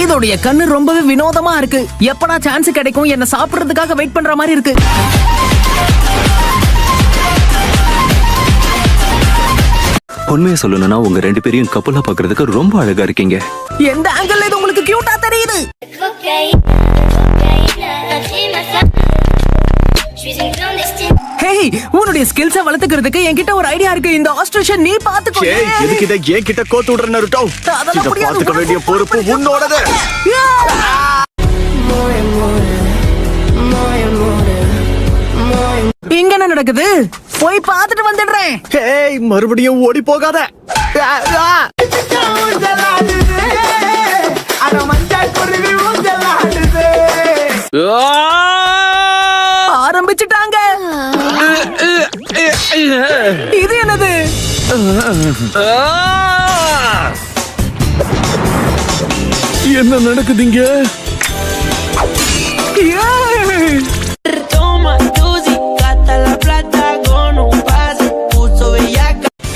இதோடைய கண்ணு ரொம்பவே வினோதமா இருக்கு. எப்படா சான்ஸ் கிடைக்கும் என்ன சாப்பிடுறதுக்காக வெயிட் பண்ற மாதிரி இருக்கு. உண்மையை சொல்லணும்னா உங்க ரெண்டு பேரையும் கப்பலா பாக்குறதுக்கு ரொம்ப அழகா இருக்கீங்க. எந்த ஆங்கிள் இது உங்களுக்கு கியூட்டா தெரியுது? ஹேய், உன்னுடைய ஸ்கில்ஸை வளர்த்துக்கிறதுக்கு என்கிட்ட ஒரு ஐடியா இருக்கு. இந்த ஆஸ்ட்ரேஷன் நீ பாத்துக்கோ. எதுக்கிட்ட என்கிட்ட கோத்து விடுற நருட்டோ? இத பாத்துக்க வேண்டிய பொறுப்பு உன்னோடது. இங்க என்ன நடக்குது? போய் பார்த்துட்டு வந்துடுறேன். ஹேய், மறுபடியும் ஓடி போகாத. ஆரம்பிச்சுட்டாங்க. இது என்னது? என்ன நடக்குதுங்க?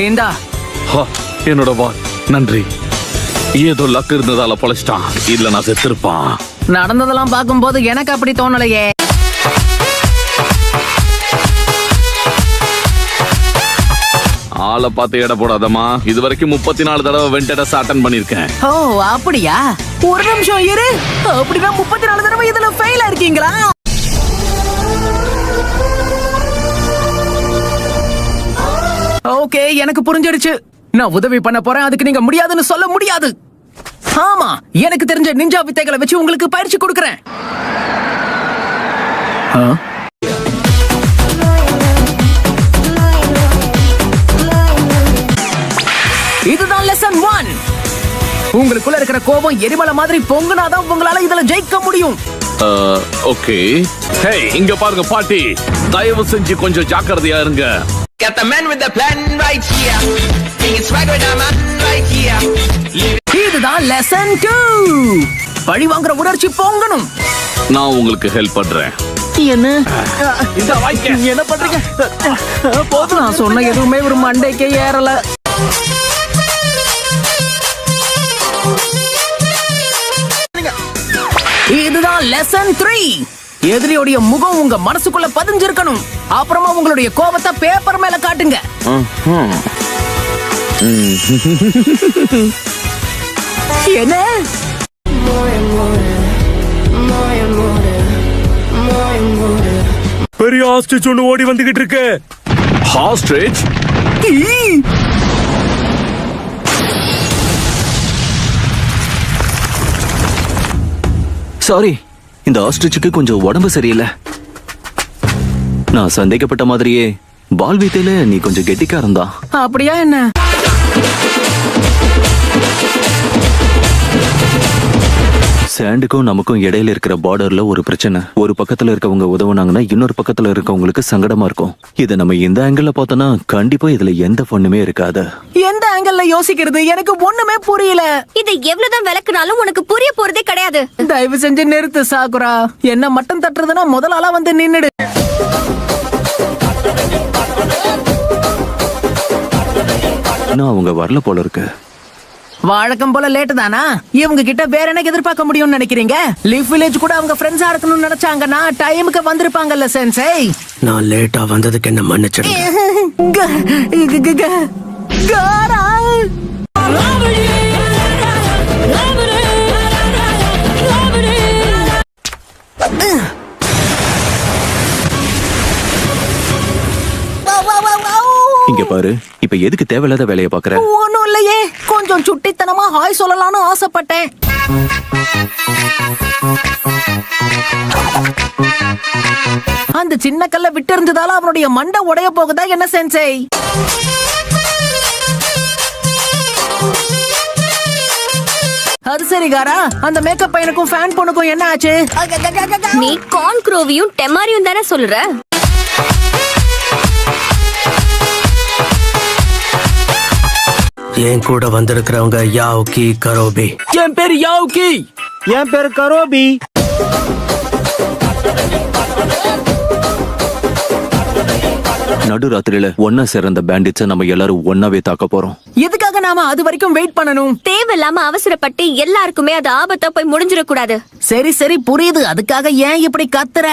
இந்தா என்னோட வால். நன்றி. ஏதோ லக் இருந்ததால பொழைச்சிட்டான். இல்ல நான் செத்திருப்பான். நடந்ததெல்லாம் பார்க்கும்போது எனக்கு அப்படி தோணலையே. ஆளை பார்த்து எடை போடாதமா. இது வரைக்கும் 34 தடவை வெண்டடஸ் அட்டன் பண்ணிருக்கேன். ஓ அப்படியா? ஒரு நிமிஷம் இரு. அப்படின்னா 34 தடவை இதுல ஃபெயில் இருக்கீங்களா? ஓகே, எனக்கு புரிஞ்சிடுச்சு. நான் உதவி பண்ண போறேன். அதுக்கு நீங்க முடியாதுன்னு சொல்ல முடியாது. ஆமா, எனக்கு தெரிஞ்ச நிஞ்சா வித்தைகளை வச்சு உங்களுக்கு பயிற்சி கொடுக்கறேன். இதுதான் லெசன் 1. உங்களுக்குள்ள இருக்கிற கோபம் எரிமலை மாதிரி பொங்குனாதான் உங்களால இதுல ஜெயிக்க முடியும். ஓகே. ஹே, இங்க பாருங்க பாட்டி. தயவு செஞ்சு கொஞ்சம் ஜாக்கிரதையா இருங்க. Got the man with the plan right here. Singing swag with the man right here. இதுதான் லெசன் 2. பழி வாங்குற உணர்ச்சி பொங்கணும். நான் உங்களுக்கு ஹெல்ப் பண்றேன். என்ன என்ன பண்றீங்க? நான் சொன்ன எதுவுமே ஒரு மண்டைக்கே ஏறல. இதுதான் லெசன் 3. எதிரியோடைய முகம் உங்க மனசுக்குள்ள பதிஞ்சிருக்கணும். அப்புறமா உங்களுடைய கோபத்தை பேப்பர் மேல காட்டுங்க. என்ன? பெரிய ஆஸ்ட்ரிச் ஒன்னு ஓடி வந்துகிட்டு இருக்கு. ஹாஸ்ட்ரிச்? சாரி, இந்த ஆஸ்ட்ரிச்சுக்கு கொஞ்சம் உடம்பு சரியில்லை. நான் சந்தேகப்பட்ட மாதிரியே பால் வீட்டையில நீ கொஞ்சம் கெட்டிக்காரன் தான். அப்படியா என்ன? சாண்டுக்கும் நமக்கும் இடையில இருக்கிற பார்டர்ல ஒரு பிரச்சனை. ஒரு பக்கத்துல இருக்கவங்க உதவுனாங்கன்னா இன்னொரு பக்கத்துல இருக்கவங்களுக்கு சங்கடமா இருக்கும். இதை நம்ம இந்த ஆங்கிள் பார்த்தோம்னா கண்டிப்பா இதுல எந்த பொண்ணுமே இருக்காது. எந்த ஆங்கிள் யோசிக்கிறது எனக்கு ஒண்ணுமே புரியல. இதை எவ்வளவுதான் விளக்குனாலும் உனக்கு புரிய போறதே கிடையாது. தயவு செஞ்சு நிறுத்து சாகுரா. என்ன மட்டும் தட்டுறதுன்னா முதல் ஆளா வந்து நின்னுடு. அவங்க வரல போல இருக்கு. வழக்கம் போல லேட் தானா? இவங்க கிட்ட வேற என்ன எதிர்பார்க்க முடியும்னு நினைக்கிறீங்க? லீஃப் வில்லேஜ் கூட அவங்க ஃப்ரெண்ட்ஸா இருக்கணும்னு நினைச்சாங்கன்னா டைமுக்கு வந்திருப்பாங்கல்ல சென்சை. நான் லேட்டா வந்ததுக்கு என்ன மன்னிச்சிடுங்க. இங்க பாரு, இப்ப எதுக்கு தேவையில்லாத வேலையை பாக்குற? ஒண்ணும் இல்லையே, கொஞ்சம் சுட்டித்தனமா ஹாய் சொல்லலாம்னு ஆசைப்பட்டேன். அந்த சின்ன கல்ல விட்டு இருந்ததால அவனுடைய மண்டை உடைய போகுதா என்ன சென்சை? அது சரி காரா, அந்த மேக்கப் பையனுக்கும் ஃபேன் பொண்ணுக்கும் என்ன ஆச்சு? நீ கார்ன் க்ரோவியும் டெமாரியும் தானே சொல்ற? என் கூட வந்திருக்கிறவங்க யாவுகி கரோபி. என் பேரு யாவுகி. என் பேரு கரோபி. நடுராத்திரியில ஒன்னா சேர்ந்த பேண்டிட்ஸ நம்ம எல்லாரும் ஒன்னாவே தாக்க போறோம். எதுக்காக நாம அது வரைக்கும் வெயிட் பண்ணணும்? தேவையில்லாம அவசரப்பட்டு எல்லாருக்குமே அது ஆபத்தா போய் முடிஞ்சிடக்கூடாது. சரி சரி புரியுது. அதுக்காக ஏன் இப்படி கத்துற?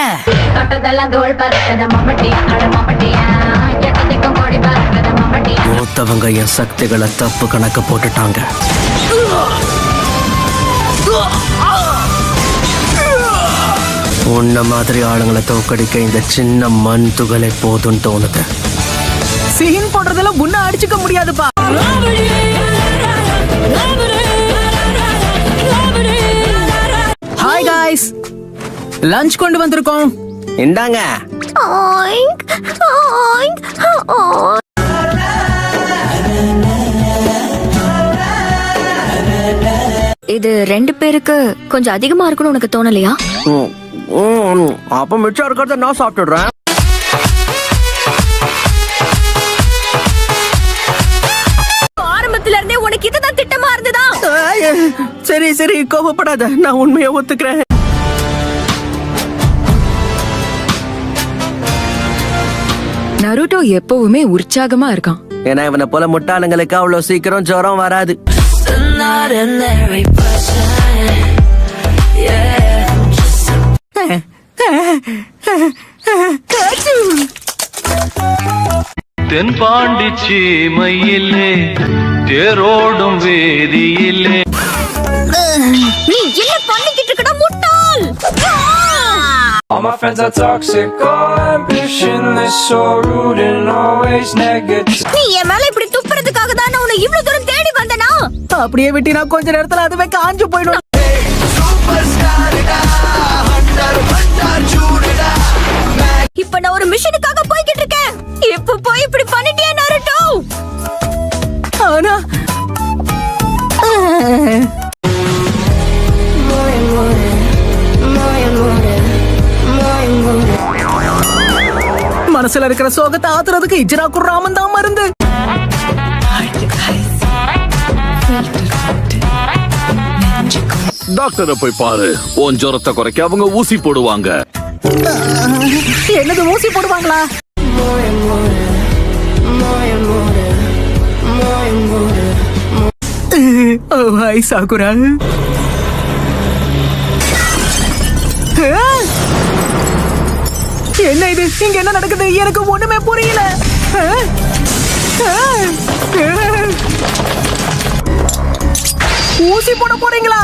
மூத்தவங்க என் சக்திகளை தப்பு கணக்கு போட்டுட்டாங்க. உன்ன மாதிரி ஆளுங்களை தோக்கடிக்க இந்த சின்ன மண் துகளை போதும் தோணுது. சீன் போடுறதுல முன்ன அடிச்சுக்க முடியாதுப்பா. ஹாய் காய்ஸ், லஞ்ச் கொண்டு வந்திருக்கோம். இந்தாங்க. இது 2 பேருக்கு கொஞ்சம் அதிகமா இருக்கும்னு உனக்கு தோணலையா? அப்ப மிச்சம் இருக்கிறத நான் சாப்பிட்டுடுறேன். ஆரம்பத்துல இருந்தே உனக்கு இதுதான் திட்டமா இருந்ததா? சரி சரி கோபப்படாத, நான் உண்மையை ஒத்துக்கிறேன். நருட்டோ எப்பவுமே உற்சாகமா இருக்கான். ஏன்னா இவனை போல முட்டாளுங்களுக்கு அவ்வளவு சீக்கிரம் ஜுரம் வராது. தென்பாண்டி சீமையிலே தேரோடும் வேதியிலே நீ என்ன பண்ணிக்கிட்டு இருக்கடா முட்டாள்? All my friends are toxic, all ambitionless, so rude and always negative. நீ என் மேல இப்படி துப்புறதுக்காக தான் நான் உன்னை இவ்வளவு தூரம் தேடி வந்தனா? அப்படியே விட்டினா கொஞ்ச நேரத்துல அதுவே காஞ்சு போயிடும். இப்ப நான் ஒரு மிஷனுக்காக போய்கிட்டு இருக்கேன். இப்ப போய் இப்படி பண்ணிட்டியே நருட்டோ? ஆனா மனசுல இருக்கிற சோகத்தை ஆத்துறதுக்கு இஜ்ராக்குர் ராமன் தான் மருந்து. டாக்டரை போய் பாரு. உன் ஜுரத்தை குறைக்க அவங்க ஊசி போடுவாங்க. என்னது ஊசி போடுவாங்களா? ஓ ஹாய் சாகுரா. என்ன இது? இங்க என்ன நடக்குது? எனக்கு ஒண்ணுமே புரியல. ஊசி போட போறீங்களா?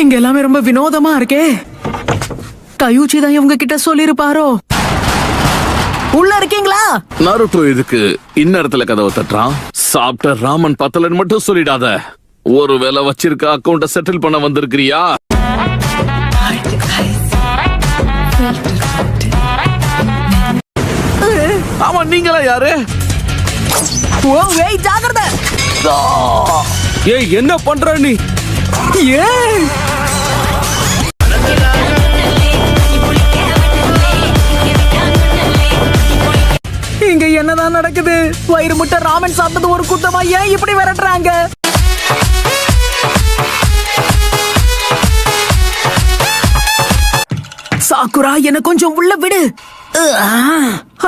இங்க எல்லாமே ரொம்ப வினோதமா இருக்கே. கயூச்சி தான் இவங்க கிட்ட சொல்லிருப்பாரோ. உள்ள இருக்கீங்களா? நருட்டோ இதுக்கு இந்நேரத்துல கதவை தட்டுறான். சாப்பிட்ட ராமன் பத்தலன்னு மட்டும் சொல்லிடாத. ஒருவேளை வச்சிருக்க அக்கௌண்ட செட்டில் பண்ண வந்திருக்கிறியா? ஆமா, நீங்களா யாரு? ஓ வெய் ஜாகிரதை. ஏய், என்ன பண்ற நீ? ஏய் இங்க என்னதான் நடக்குது? வயிறு முட்டை ராமன் சாப்பிட்டது ஒரு குத்தமா? ஏன் இப்படி விரட்டுறாங்க? சாக்குரா, என்ன கொஞ்சம் உள்ள விடு.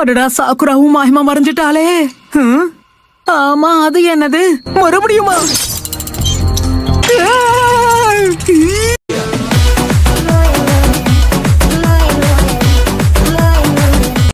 அடடா, சாக்குராவும் மாயமா மறைஞ்சிட்டாளே. ஆமா, அது என்னது? மறுபடியுமா?